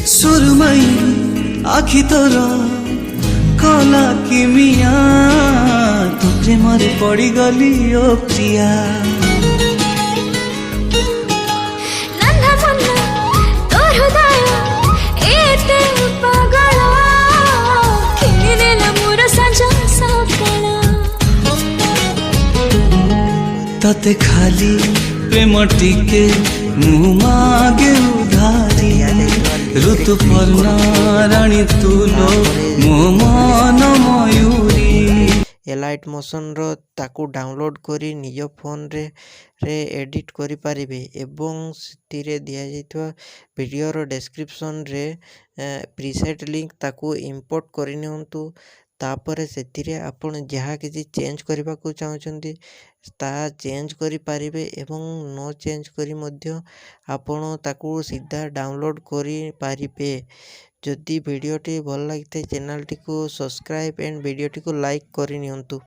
सुरमई आखि तोर कला किमिया तो प्रेम पड़ी गली ओ प्रिया तते खाली प्रेम टिके मु मागे उधारी ऋतुपर्णा रानी तुलो मो मन मयूरी एलाइट मोशन रो ताकू डाउनलोड करी निज फोन रे एडिट करि पारिबे एवं सिथिरे दिया जाइतवा वीडियो रो डिस्क्रिप्शन रे प्रीसेट लिंक ताकू इंपोर्ट करि नियंतु तापर सेथिरे आपण जहाँ किसी चेंज करबा को चाहउछंती ता चेंज करि पारिबे एवं नो चेंज करी मध्य आपण ताकू सीधा डाउनलोड करि पारिबे। जदि वीडियोटी भल लगिथे चैनल टी को सब्सक्राइब एंड वीडियोटी को लाइक करि नियंतु।